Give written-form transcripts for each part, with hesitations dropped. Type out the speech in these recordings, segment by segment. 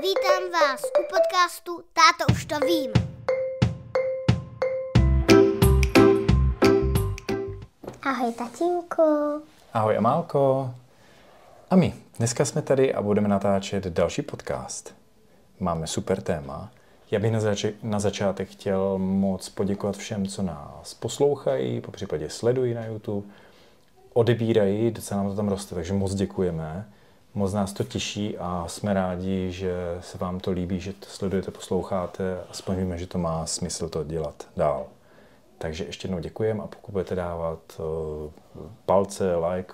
Vítám vás u podcastu Táto už to vím. Ahoj tatínku. Ahoj Amálko. A my, dneska jsme tady a budeme natáčet další podcast. Máme super téma. Já bych na začátek chtěl moc poděkovat všem, co nás poslouchají, popřípadě sledují na YouTube, odebírají, docela nám to tam roste, takže moc děkujeme. Moc nás to těší a jsme rádi, že se vám to líbí, že to sledujete, posloucháte, aspoň víme, že to má smysl to dělat dál. Takže ještě jednou děkujeme a pokud budete dávat palce, like,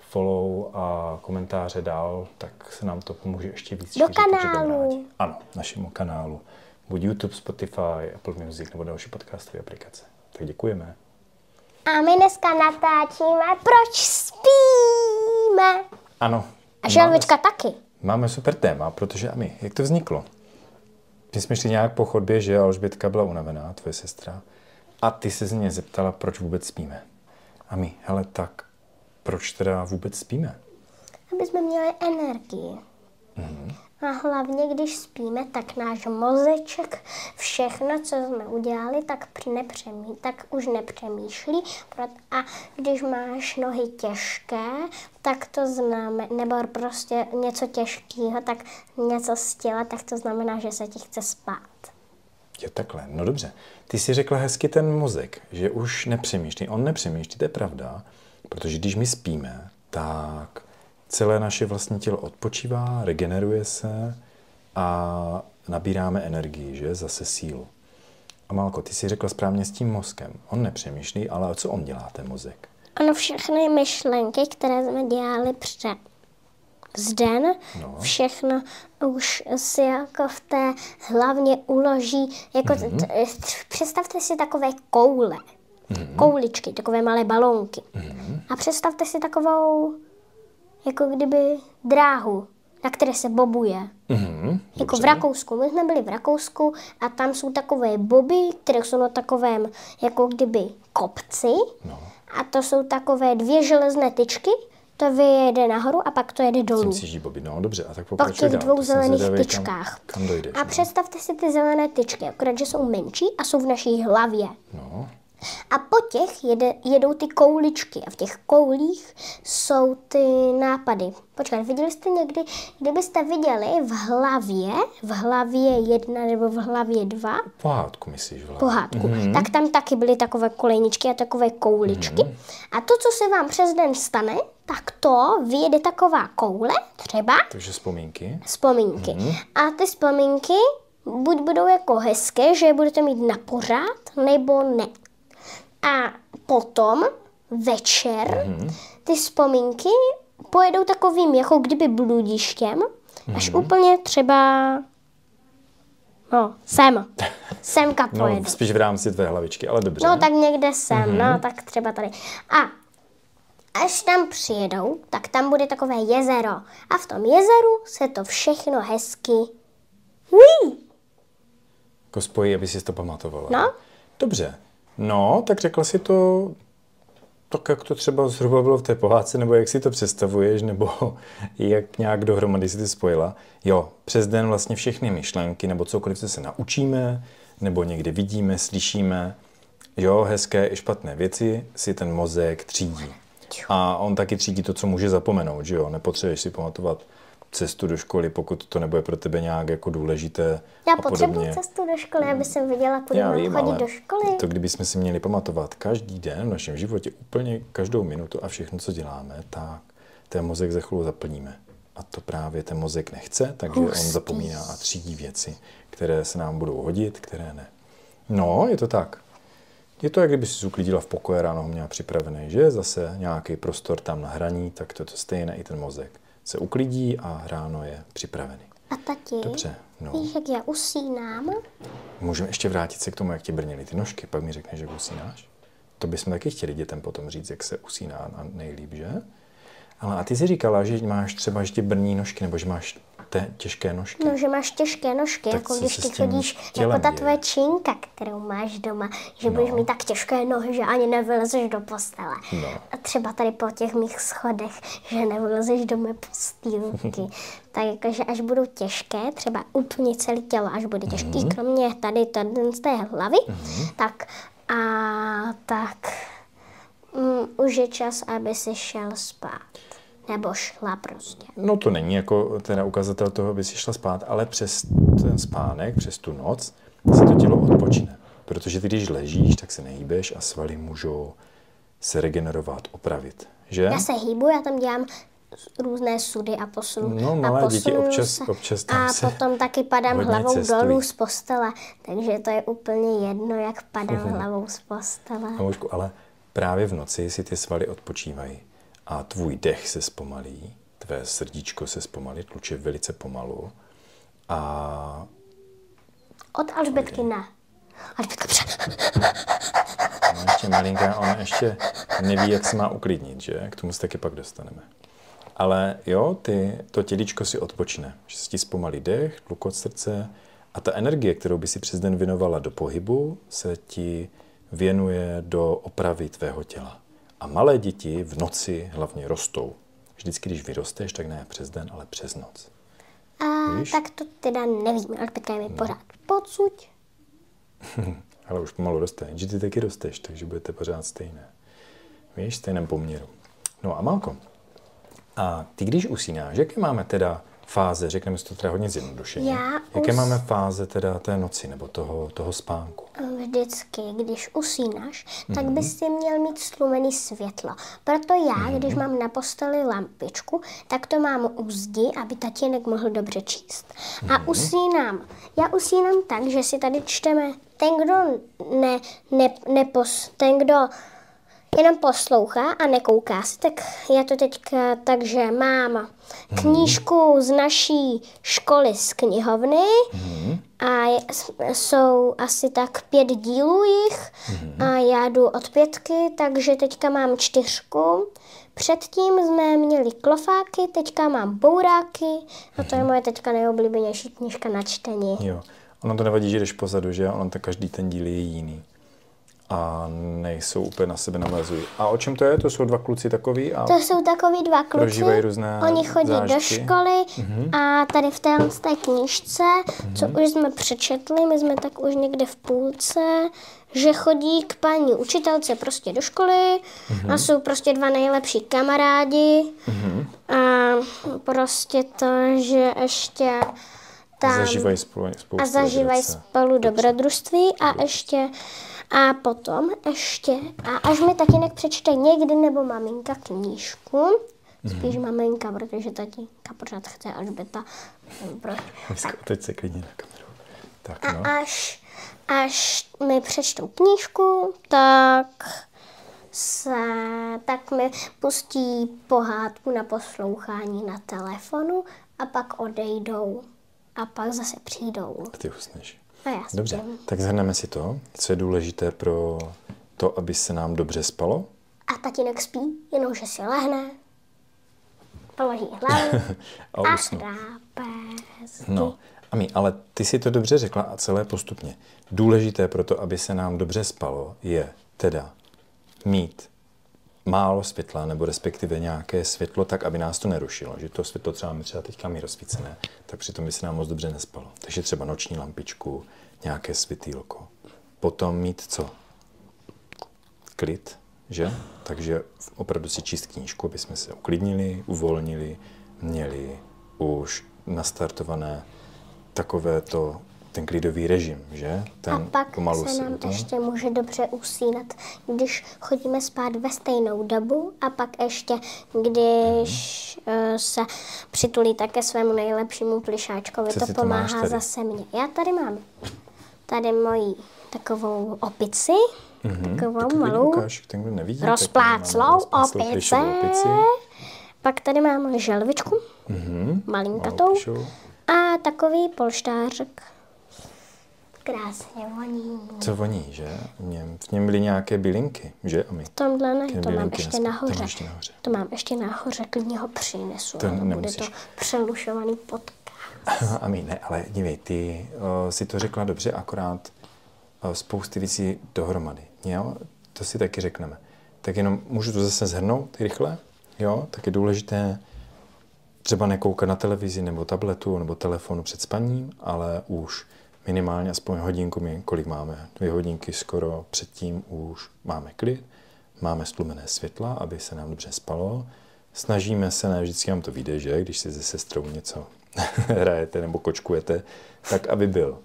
follow a komentáře dál, tak se nám to pomůže ještě víc. Do kanálu. Ano, našemu kanálu. Buď YouTube, Spotify, Apple Music nebo další podcastové aplikace. Tak děkujeme. A my dneska natáčíme Proč spíme? Ano. A želvička taky. Máme super téma, protože a my, jak to vzniklo? My jsme šli nějak po chodbě, že Alžbětka byla unavená, tvoje sestra, a ty se z mě zeptala, proč vůbec spíme. A my, hele, tak proč teda vůbec spíme? Aby jsme měli energii. A hlavně, když spíme, tak náš mozeček všechno, co jsme udělali, tak už nepřemýšlí. A když máš nohy těžké, tak to znamená, nebo prostě něco těžkého, tak něco z těla, tak to znamená, že se ti chce spát. Jo, takhle, no dobře. Ty jsi řekla hezky ten mozek, že už nepřemýšlí. On nepřemýšlí, to je pravda, protože když my spíme, tak celé naše vlastní tělo odpočívá, regeneruje se a nabíráme energii, že? Zase sílu. Amálko, ty jsi řekla správně s tím mozkem. On nepřemýšlí, ale co on dělá, ten mozek? Ono všechny myšlenky, které jsme dělali před den, všechno už si jako v té hlavně uloží, jako představte si takové koule, kouličky, takové malé balónky. A představte si takovou, jako kdyby dráhu, na které se bobuje. Jako v Rakousku. My jsme byli v Rakousku a tam jsou takové boby, které jsou na takovém, jako kdyby kopci. A to jsou takové dvě železné tyčky. To vyjede nahoru a pak to jede dolů. Boby, no dobře. A tak po těch dvou zelených tyčkách. Kam dojdeš, a představte si ty zelené tyčky, akorát, že jsou menší a jsou v naší hlavě. A po těch jedou ty kouličky a v těch koulích jsou ty nápady. Počkat, viděli jste někdy, kdybyste viděli v hlavě 1 nebo v hlavě 2? Pohádku myslíš? Pohádku. Tak tam taky byly takové kolejničky a takové kouličky. A to, co se vám přes den stane, tak to vyjede taková koule třeba. Takže vzpomínky. A ty vzpomínky buď budou jako hezké, že je budete mít na pořád, nebo ne. A potom večer ty vzpomínky pojedou takovým jako kdyby bludištěm, až úplně třeba semka pojedu. No, spíš v rámci tvé hlavičky, ale dobře. No, tak někde sem, tak třeba tady. A až tam přijedou, tak tam bude takové jezero. A v tom jezeru se to všechno hezky jako spojí, aby si to pamatovala. No. Dobře. No, tak řekla si to tak, jak to třeba zhruba bylo v té pohádce, nebo jak si to představuješ, nebo jak nějak dohromady si to spojila. Jo, přes den vlastně všechny myšlenky, nebo cokoliv, co se naučíme, nebo někde vidíme, slyšíme, jo, hezké i špatné věci si ten mozek třídí. A on taky třídí to, co může zapomenout, že jo, nepotřebuješ si pamatovat cestu do školy, pokud to nebude pro tebe nějak jako důležité. Já potřebuji cestu do školy, aby jsem viděla, kudy mám chodit do školy. To kdybychom si měli pamatovat každý den v našem životě, úplně každou minutu a všechno, co děláme, tak ten mozek za chvíli zaplníme. A to právě ten mozek nechce, takže on zapomíná a třídí věci, které se nám budou hodit, které ne. No, je to tak. Je to, jak kdyby si uklidila v pokoji, ráno ho měla připravený, že zase nějaký prostor tam na hraní, tak to je to stejné, i ten mozek se uklidí a ráno je připravený. A tati, dobře, víš, jak já usínám? Můžeme ještě vrátit se k tomu, jak ti brněly ty nožky, pak mi řekneš, jak usínáš. To bychom taky chtěli dětem potom říct, jak se usíná nejlíp, že? Ale a ty jsi říkala, že máš třeba ještě brní nožky, nebo že máš těžké nožky. No, že máš těžké nožky, tak jako když ty chodíš, jako ta tvoje čínka, kterou máš doma, že budeš mít tak těžké nohy, že ani nevylezeš do postele. No. A třeba tady po těch mých schodech, že nevylezeš do mé postýlky. Tak jakože až budou těžké, třeba úplně celé tělo, až bude těžký, kromě tady z té hlavy, tak už je čas, aby si šel spát. Nebo šla prostě. No to není jako teda ukazatel toho, aby si šla spát, ale přes ten spánek, přes tu noc se to tělo odpočne. Protože ty, když ležíš, tak se nehýbeš a svaly můžou se regenerovat, opravit. Že? Já se hýbu, já tam dělám různé sudy a posunu. No, malé děti občas tam a se potom taky padám hlavou cestují. dolů z postele. Takže to je úplně jedno, jak padám hlavou z postele. No, ale právě v noci si ty svaly odpočívají. A tvůj dech se zpomalí, tvé srdíčko se zpomalí, tluče velice pomalu. A... Od Alžbětky ne. Alžbětka před. Ona ještě malinká, ona ještě neví, jak se má uklidnit, že? K tomu se taky pak dostaneme. Ale jo, to tělíčko si odpočne, že se ti zpomalí dech, tlukot srdce a ta energie, kterou by si přes den věnovala do pohybu, se ti věnuje do opravy tvého těla. A malé děti v noci hlavně rostou. Vždycky, když vyrosteš, tak ne přes den, ale přes noc. Víš? Tak to teda nevím, Alžbětka je mi pořád podsuť. Ale už pomalu roste, že ty taky rosteš, takže budete pořád stejné. Víš, v stejném poměru. No a Malko, a ty když usínáš, jaké máme teda fáze, řekneme si to teda hodně zjednodušeně, jaké máme fáze teda té noci nebo toho spánku? Vždycky, když usínáš, tak bys si měl mít stlumený světlo. Proto já, když mám na posteli lampičku, tak to mám u zdi, aby tatínek mohl dobře číst. A usínám. Já usínám tak, že si tady čteme ten, kdo jenom poslouchá a nekouká se, tak já to teďka, takže mám knížku z naší školy z knihovny a jsou asi tak 5 dílů jich a já jdu od 5, takže teďka mám 4. Předtím jsme měli klofáky, teďka mám bouráky a to je moje teďka nejoblíbenější knížka na čtení. Jo, ono to nevadí, že jdeš pozadu, že? Ono to každý ten díl je jiný. A nejsou úplně na sebe navazují. A o čem to je? To jsou 2 kluci takový? A to jsou takový 2 kluci. Prožívají různé Oni chodí zážitky do školy a tady v té knížce, co už jsme přečetli, my jsme tak už někde v půlce, že chodí k paní učitelce prostě do školy a jsou prostě 2 nejlepší kamarádi a prostě to, že ještě tam zažívají spolu dobrodružství a ještě a potom ještě, a až mi tatínek přečte někdy nebo maminka knížku, spíš maminka, protože tatínka pořád chce Alžběta. Teď se klidně na kameru. Tak, no. A až mi přečtou knížku, tak mi pustí pohádku na poslouchání na telefonu a pak odejdou a pak zase přijdou. A ty usneš. Dobře, tak shrneme si to, co je důležité pro to, aby se nám dobře spalo. A tatínek spí, jenom že si lehne, položí hlavu a chrápe. No, Ami, ale ty si to dobře řekla a celé postupně. Důležité pro to, aby se nám dobře spalo, je teda mít málo světla, nebo respektive nějaké světlo, tak, aby nás to nerušilo. Že to světlo třeba teďka mít rozsvícené, tak přitom by se nám moc dobře nespalo. Takže třeba noční lampičku, nějaké světýlko. Potom mít co? Klid, že? Takže opravdu si číst knížku, aby jsme se uklidnili, uvolnili, měli už nastartované takovéto ten klidový režim, že? A pak se nám ještě může dobře usínat, když chodíme spát ve stejnou dobu a pak ještě, když se přitulí také svému nejlepšímu plišáčkovi, to pomáhá zase mě. Já tady mám moji takovou opici, takovou malou, rozpláclou opici. Pak tady mám želvičku, malinkatou a takový polštářek. krásně voní. Co voní, že? V něm byly nějaké bylinky, že? A my? Tomhle ne, Ty to mám bylinky ještě nahoře. ještě nahoře. To mám ještě nahoře, klidně ho přinesu. To ale bude nemusíš. to přelušovaný podcast. A my ne, ale dívej, ty si to řekla dobře, akorát spousty věcí dohromady. Jo? To si taky řekneme. Tak jenom můžu to zase shrnout rychle. Jo? Tak je důležité třeba nekoukat na televizi nebo tabletu nebo telefonu před spaním, ale už minimálně aspoň hodinku, kolik máme, 2 hodinky skoro předtím už máme klid, máme stlumené světla, aby se nám dobře spalo. Snažíme se, ne vždycky nám to vyjde, že když si se sestrou něco hrajete nebo kočkujete, tak aby byl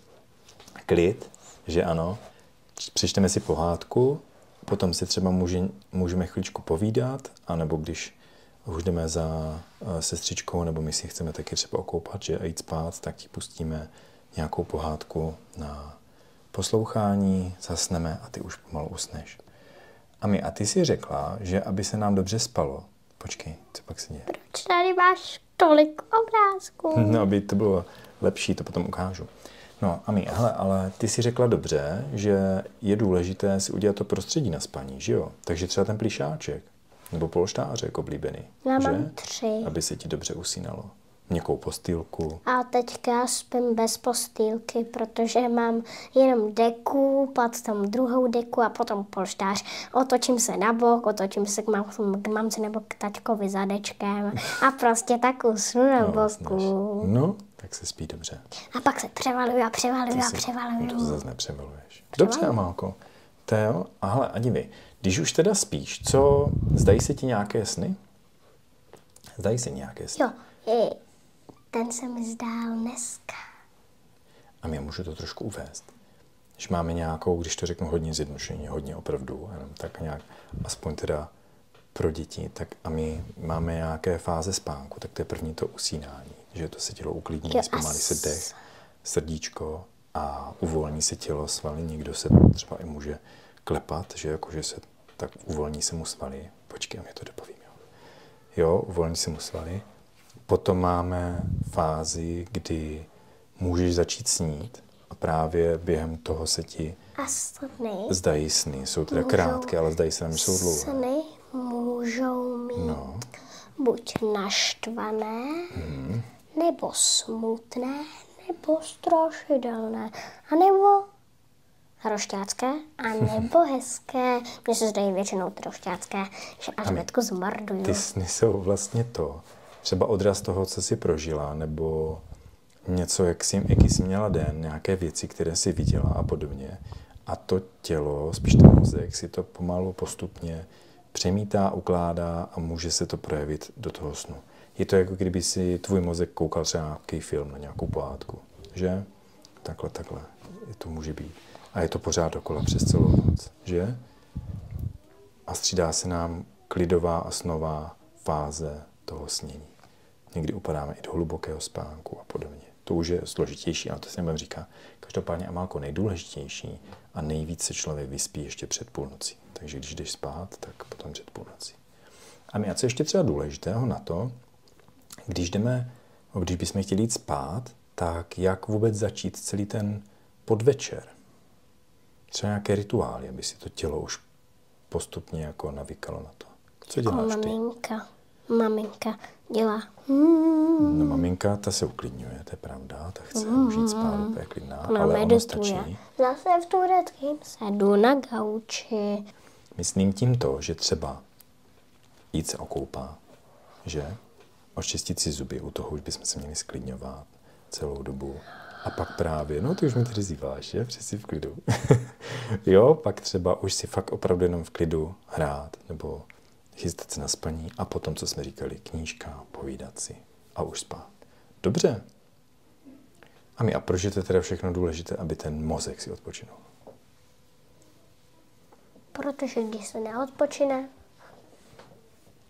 klid, že ano, přečteme si pohádku, potom si třeba můžeme chvíličku povídat, anebo když už jdeme za sestřičkou, nebo my si chceme taky třeba okoupat, že a jít spát, tak ti pustíme nějakou pohádku na poslouchání, zasneme a ty už pomalu usneš. A ty si řekla, že aby se nám dobře spalo. Počkej, co pak se děje? Proč tady máš tolik obrázků? No, aby to bylo lepší, to potom ukážu. No, hele, ale ty si řekla dobře, že je důležité si udělat to prostředí na spaní, že jo? Takže třeba ten plyšáček, nebo polštářek oblíbený, Já že? mám 3. Aby se ti dobře usínalo. Měkkou postýlku. A teďka spím bez postýlky, protože mám jenom deku, potom druhou deku a potom polštář. Otočím se na bok, otočím se k mamce nebo k taťkovi zadečkem a prostě tak usnu na boku. No, tak se spí dobře. A pak se převaluju a převaluju a převaluju. To zase nepřevaluješ. Dobře, Amálko. To jo. A hele, a dívej, když už teda spíš, zdají se ti nějaké sny? Zdají se nějaké sny? Jo, ten se mi zdál dneska. A já můžu to trošku uvést. Když máme nějakou, když to řeknu hodně zjednodušeně, hodně opravdu, jenom tak nějak, aspoň teda pro děti, tak a my máme nějaké fáze spánku, tak to je první to usínání, že to se tělo uklidní, zpomalí se dech, srdíčko a uvolní se tělo, svaly, někdo se třeba i může klepat, že jakože se tak uvolní se mu svaly. Počkej, já to dopovím. Jo, uvolní se mu svaly. Potom máme fázi, kdy můžeš začít snít a právě během toho se ti zdají sny. Jsou teda krátké, ale zdají se nám, že jsou dlouhé. Sny můžou mít buď naštvané, nebo smutné, nebo strašidelné, anebo rošťácké, anebo hezké. Mně se zdají většinou ty rošťácké, že až Bětku zmarduju. Ty sny jsou vlastně to, třeba odraz toho, co jsi prožila, nebo něco, jaký jsi měla den, nějaké věci, které jsi viděla a podobně. A to tělo, spíš ten mozek, si to pomalu postupně přemítá, ukládá a může se to projevit do toho snu. Je to jako kdyby si tvůj mozek koukal třeba nějaký film, na nějakou pohádku, že? Takhle to může být. A je to pořád dokola přes celou noc, že? A střídá se nám klidová a snová fáze toho snění. Někdy upadáme i do hlubokého spánku a podobně. To už je složitější, ale to se nebudem říká. Každopádně, Amálko, nejdůležitější a nejvíc se člověk vyspí ještě před půlnocí. Takže když jdeš spát, tak potom před půlnocí. A co ještě třeba důležitého na to, když bychom chtěli jít spát, tak jak vůbec začít celý ten podvečer? Třeba nějaké rituály, aby si to tělo už postupně jako navykalo na to. Co děláš ty? Maminka dělá. No maminka, ta se uklidňuje, to je pravda, ta chce už jít spát, úplně klidná, ale ono stačí. Zase v tureckém sedu na gauči. Myslím tím to, že třeba jít se okoupat, že? Očistit si zuby, u toho už bychom se měli sklidňovat celou dobu. A pak právě, no ty už mi tady zýváš, že? Přesně v klidu. Jo, pak třeba už si fakt opravdu jenom v klidu hrát, nebo chystat se na spaní a potom, co jsme říkali, knížka, povídat si a už spát. Dobře. A proč je to teda všechno důležité, aby ten mozek si odpočinul? Protože když se neodpočine.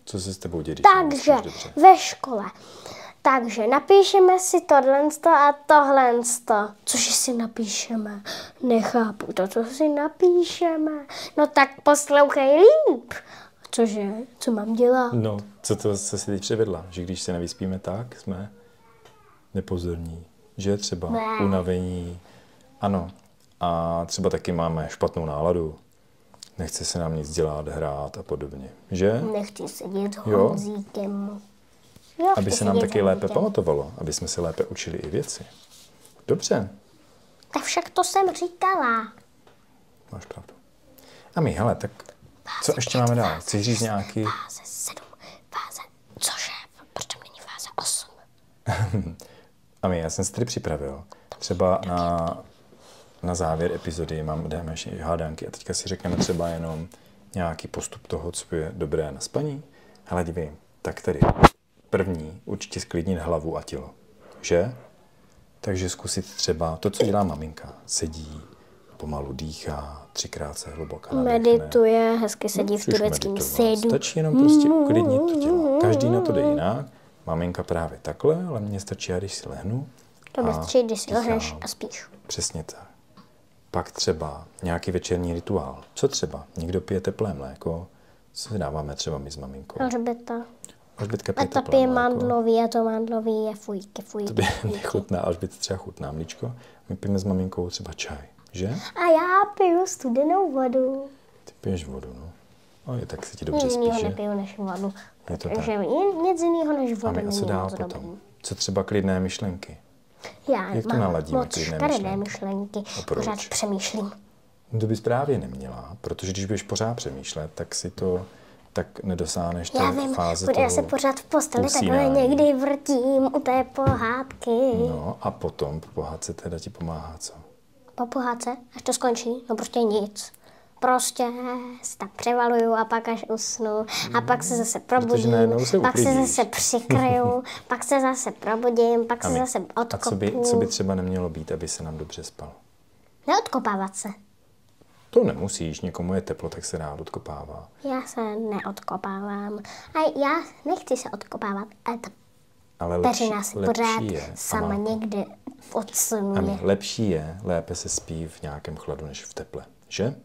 Co se s tebou děje? Takže ve škole. Takže napíšeme si tohlensto a tohlensto. Cože si napíšeme? Nechápu to, co si napíšeme. No tak poslouchej líp. Cože? Co mám dělat? No, co si teď převedla? Že když se nevyspíme tak, jsme nepozorní. Že třeba unavení. Ano, a třeba taky máme špatnou náladu. Nechce se nám nic dělat, hrát a podobně. Že? Nechci sedět s Honzíkem. Jo, aby se nám taky lépe pamatovalo, aby jsme se lépe učili i věci. Dobře. Tak však to jsem říkala. Máš pravdu. A my, hele, tak co ještě máme dál? Chceš říct nějaký... Fáze 7, fáze... Cože? Proč tam není fáze 8? A my, já jsem si tady připravil. Třeba na závěr epizody dáme ještě hádánky a teďka si řekneme třeba jenom nějaký postup toho, co je dobré na spaní. Hele, dívej, tak tady. První, určitě sklidnit hlavu a tělo. Že? Takže zkusit třeba to, co dělá maminka. Sedí, pomalu dýchá, 3krát se hluboko nadechne. Medituje, hezky sedí v tureckém sedu. Stačí jenom prostě uklidnit to tělo. Každý na to jde jinak. Maminka právě takhle, ale mně stačí, když si lehnu. To bezpečí, když si lehneš a spíš. Přesně tak. Pak třeba nějaký večerní rituál. Co třeba? Někdo pije teplé mléko, co si dáváme třeba my s maminkou? Alžběta. Alžbětka pije teplé mléko. Mandlový a to mandlový je fujky. To by nechutná, Alžbět třeba chutná mlíčko. My pijeme s maminkou třeba čaj, že? A já piju studenou vodu. Ty piješ vodu, no. Oj, tak se ti dobře spíš, že? Nic nepiju než vodu. Je to takže nic jiného než voda není co dál moc potom? dobrý. Co třeba klidné myšlenky? Já mám moc škaredé myšlenky. Pořád přemýšlím. To bys právě neměla, protože když budeš pořád přemýšlet, tak si to tak nedosáhneš té fáze toho já se pořád v posteli takhle někdy vrtím u té pohádky. No a potom po pohádce teda ti pomáhá co? Po pohádce? Až to skončí? No prostě nic. Prostě se tak převaluju a pak až usnu a pak se zase probudím, pak se zase přikryju, pak se zase probudím, pak se zase odkopu. A co by třeba nemělo být, aby se nám dobře spalo? Neodkopávat se. To nemusíš, někomu je teplo, tak se rád odkopává. Já se neodkopávám. A já nechci se odkopávat, ale peřina si pořád sama někde odsunuje. Lépe se spí v nějakém chladu, než v teple, že?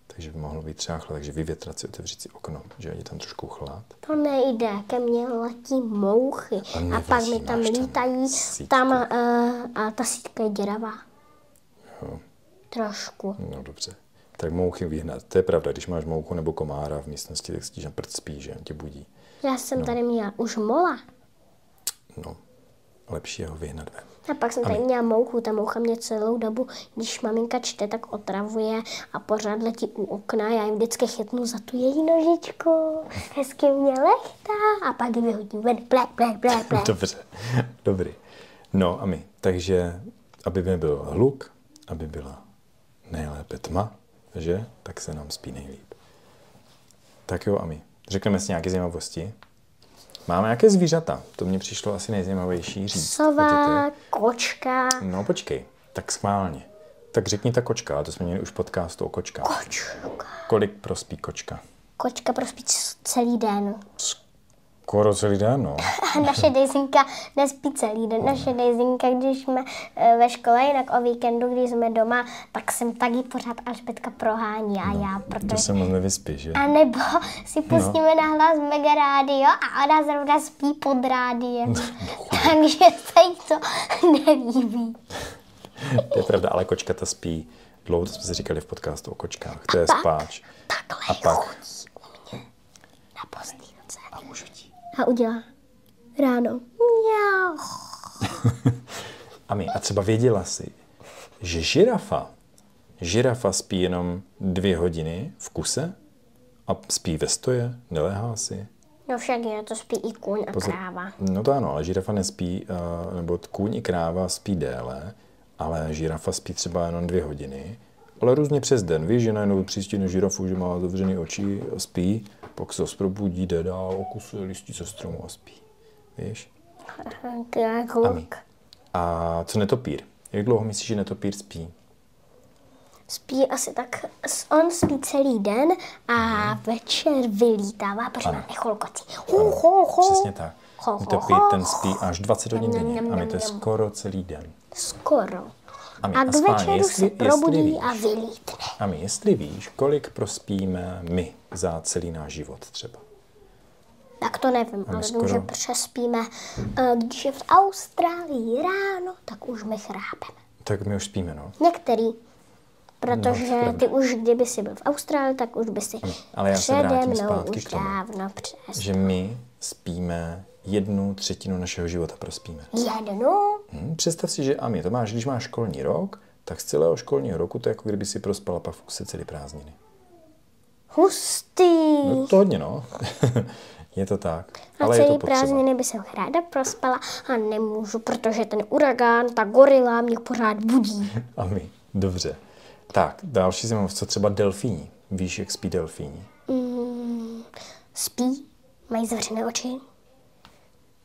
Takže by mohlo být třeba chlad, takže vyvětrat si, otevřít si okno, že je tam trošku chlad. To nejde, ke mně letí mouchy a pak mi tam lítají a ta síťka je děravá. Jo. Trošku. No dobře. Tak mouchy vyhnat. To je pravda, když máš mouchu nebo komára v místnosti, tak si na prd spí, že tě budí. Já jsem tady měla už mola. No, lepší je ho vyhnat ven. A pak jsem tady měla mouchu, ta moucha mě celou dobu, když maminka čte, tak otravuje a pořád letí u okna. Já ji vždycky chytnu za tu její nožičku, hezky mě lechtá a pak ji vyhodím ven, blé. Dobře, dobrý. No a my, takže, aby nebyl hluk, aby byla nejlépe tma, že? Tak se nám spí nejlíp. Tak jo, a my, řekneme si nějaké zajímavosti. Máme nějaké zvířata? To mně přišlo asi nejzajímavější říct. Sova, kočka. No počkej, tak schválně. Tak řekni ta kočka, to jsme měli už podcastu o kočkách. Kočka. Kolik prospí kočka? Kočka prospí celý den. Skoro celý den, no. Naše Dejzinka nespí celý den. Naše Dejzinka, když jsme ve škole, jinak o víkendu, když jsme doma, tak jsem taky pořád Alžbětka prohání a já, protože... To se moc nevyspí, že? A nebo si pustíme na hlas Mega rádio a ona zrovna spí pod rádiem. Takže se jí to nelíbí. To je pravda, ale kočka ta spí dlouho, to jsme si říkali v podcastu o kočkách. To je spáč. Takhle chodí u mě na postýlce. A můžu ti. A udělá ráno. Mňau. A třeba věděla jsi, že žirafa spí jenom 2 hodiny v kuse a spí ve stoje, neléhá si. No však je, to spí i kůň a kráva. No to ano, ale žirafa nespí, nebo kůň i kráva spí déle, ale žirafa spí třeba jenom 2 hodiny, ale různě přes den. Víš, že najednou přijistí žirafu, že má zavřený oči a spí, pak se probudí, jde dál, okusuje listí ze stromu a spí. Víš? A co netopír? Jak dlouho myslíš, že netopír spí? Spí asi tak, on spí celý den a večer vylítává, protože má echolkocí. Přesně tak. Netopír ten spí až 20 hodin denně a my to je skoro celý den. Skoro. A k večeru se probudí a vylítne. A my, jestli víš, kolik prospíme my za celý náš život třeba? Tak to nevím, ale vím, že přespíme. Když je v Austrálii ráno, tak už my chrápeme. Tak my už spíme, no. Některý. Protože ty už, kdyby jsi byl v Austrálii, tak už by si ale já se přede vrátím mnou zpátky už k tomu, dávno přes. že my spíme 1/3 našeho života prospíme. Představ si, že Ami, to máš, když máš školní rok, tak z celého školního roku to je jako kdyby si prospala pak v kuse celý prázdniny. Hustý. No to hodně, no. Je to tak. A ale je to celý potřeba. prázdniny by jsem ráda prospala a nemůžu, protože ten uragán, ta gorila mě pořád budí. Ami, dobře. Tak, další jsem, co třeba delfíni. Víš, jak spí delfíni? Spí, mají zavřené oči.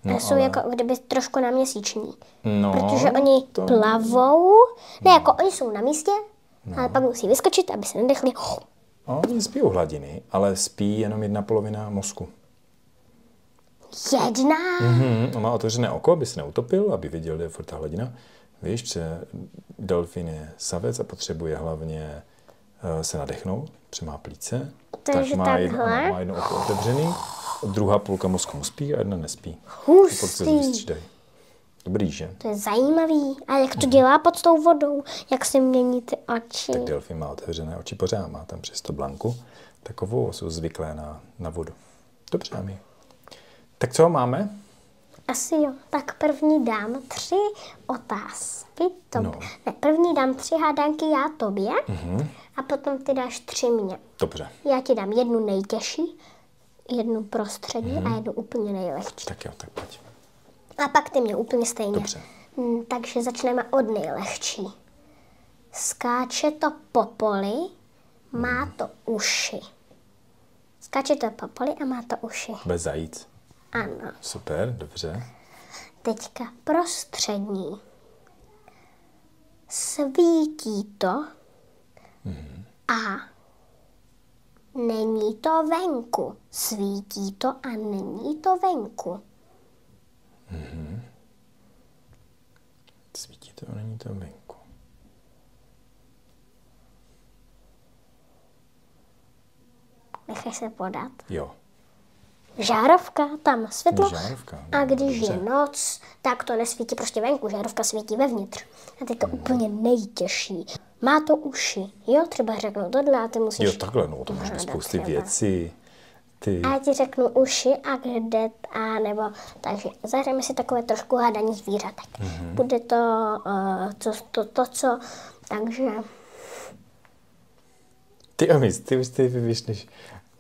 No, Jsou jako kdyby trošku náměsíční. No, Protože oni plavou, ne, jako oni jsou na místě, ale pak musí vyskočit, aby se nadechli. Oni spí u hladiny, ale spí jenom 1/2 mozku. On má otevřené oko, aby se neutopil, aby viděl, kde je furt ta hladina. Víš, protože delfín je savec a potřebuje hlavně se nadechnout, protože má plíce. Takže má takhle. jedno oko otevřený, druhá půlka mozku mu spí a jedna nespí. Hustý. Dobrý, že? To je zajímavý. A jak to dělá pod tou vodou? Jak se mění ty oči? Tak delfín má otevřené oči pořád, má tam přes to blanku. Takovou jsou zvyklé na vodu. Dobře, Ami. Tak co máme? Asi jo. Tak první dám 3 otázky. No. Ne, první dám 3 hádanky já tobě a potom ty dáš 3 mě. Dobře. Já ti dám jednu nejtěžší, jednu prostřední a jednu úplně nejlehčí. Tak jo, tak pojď. A pak ty mě úplně stejně. Dobře. Takže začneme od nejlehčí. Skáče to po poli, má to uši. Skáče to po poli a má to uši. Bez zajíc. Ano. Super, dobře. Teďka prostřední. Svítí to a není to venku. Svítí to a není to venku. Svítí to a není to venku. Nechaj se podat. Jo. Žárovka, tam světlo. Žárovka, A když dobře. je noc, tak to nesvítí prostě venku, žárovka svítí vevnitř. A teď to úplně nejtěžší. Má to uši. Jo, třeba řeknu tohle a ty musíš... Jo, takhle, no, to máš hádat spousty třeba. věcí. Ty. A já ti řeknu uši a kde, a nebo... Takže zahrajeme si takové trošku hádání zvířatek. Bude to, co... Takže... Ty, Ami, ty už ty vyvíš,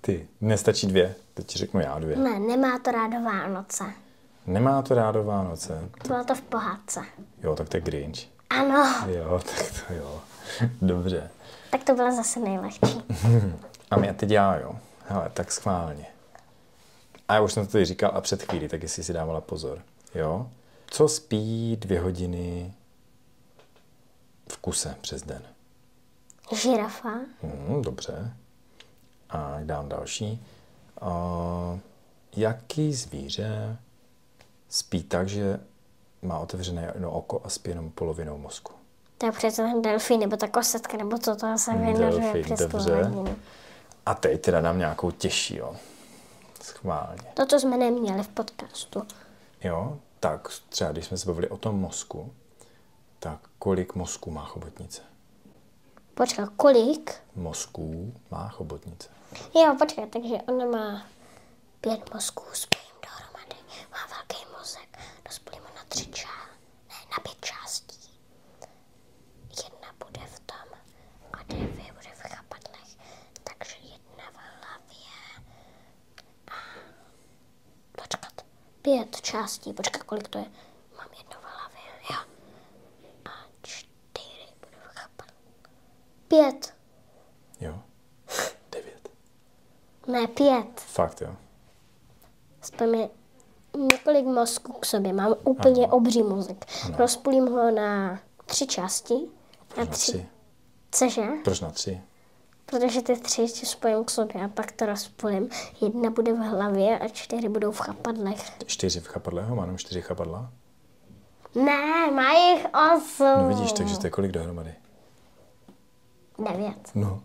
ty, nestačí 2, teď ti řeknu já 2. Ne, nemá to rádo Vánoce. Nemá to rádo Vánoce. Bylo to v pohádce. Jo, tak to je Grinch. Ano, Jo, tak to jo. Dobře. tak to bylo zase nejlehčí. Ami, a teď já, jo. Hele, tak schválně. A já už jsem to tady říkal a před chvílí, tak jestli si dávala pozor. Jo? Co spí 2 hodiny v kuse přes den? Žirafa. Dobře. A dám další. Jaký zvíře spí tak, že má otevřené jedno oko a spí jenom polovinou mozku? To je přece delfín, nebo ta kosetka, nebo co to se vynořuje Delfín, přes tu dobře. hladinu. A teď teda dám nějakou těžší, jo. Schválně. To, co jsme neměli v podcastu. Jo, tak třeba když jsme se bavili o tom mozku, tak kolik mozků má chobotnice? Počkej, kolik? Mozků má chobotnice. Jo, počkej, takže ona má 5 mozků, spojím dohromady. Má velký mozek, rozpolím ho na 3 na 5 částí. 1 bude v tom a 2 bude v chapadlech. Takže 1 v hlavě a... Počkat, 5 částí, počkat, kolik to je? Mám 1 v hlavě, jo. A 4 bude v chapadlech. 5. Jo. 9. Ne, 5. Fakt, jo. Spojím několik mozků k sobě. Mám úplně obří mozek. Rozpůlím ho na 3 části. Proč na 3? Cože? Proč na 3? Protože ty 3 spojím k sobě a pak to rozpůlím. 1 bude v hlavě a 4 budou v chapadlech. 4 v chapadle, má jenom 4 chapadla? Ne, má jich 8. No vidíš, takže to je kolik dohromady? 9. No.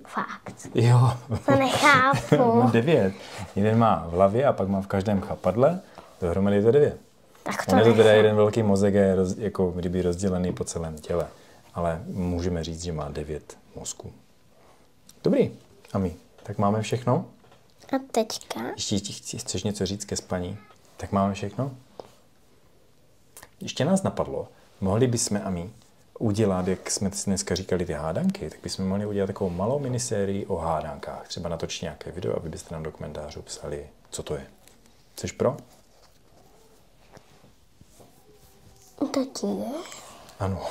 Fakt. Jo. To nechápu. No 9. Jeden má v hlavě a pak má v každém chapadle. Dohromady je to 9. Tak to On je to teda nechápu. jeden velký mozek, je jako kdyby rozdělený po celém těle. ale můžeme říct, že má 9 mozků. Dobrý, Ami, tak máme všechno? A teďka? Ještě chceš něco říct ke spaní? Tak máme všechno? Ještě nás napadlo, mohli bychom, Ami, udělat, jak jsme dneska říkali, ty hádanky, tak bychom mohli udělat takovou malou minisérii o hádankách. Třeba natočit nějaké video, aby byste nám do komentářů psali, co to je. Jseš pro? Tatíž? Ano.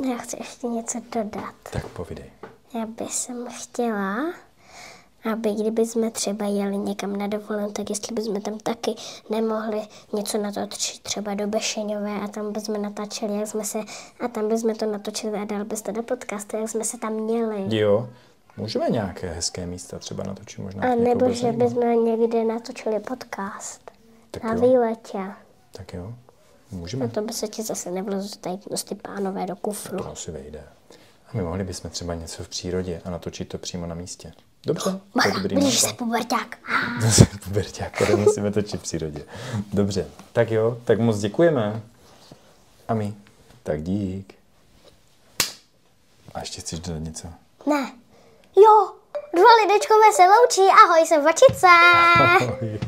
Já chci ještě něco dodat. Tak povídej. Já bych chtěla, aby kdyby jsme třeba jeli někam na dovolenou, tak jestli bychom tam taky nemohli něco natočit třeba do Bešeňové a tam bychom natáčeli, jak jsme se, a tam bychom to natočili a dal byste do podcastu, jak jsme se tam měli. Jo, můžeme nějaké hezké místa třeba natočit možná. A nebo že bychom někde natočili podcast. Tak Na jo. výletě. Tak jo, můžeme. A to by se ti zase nevlezlo tady ty pánové do kufru. To asi vejde. A my mohli bychom třeba něco v přírodě a natočit to přímo na místě. Dobře, to je dobrý Blíž nápad. se puberťák. Zase puberťák, který musíme točit v přírodě. Dobře, tak jo, tak moc děkujeme. A my, tak dík. A ještě chceš dodat něco? Ne. Jo, 2 lidečkové se loučí, ahoj, jsem Vačice. Ahoj.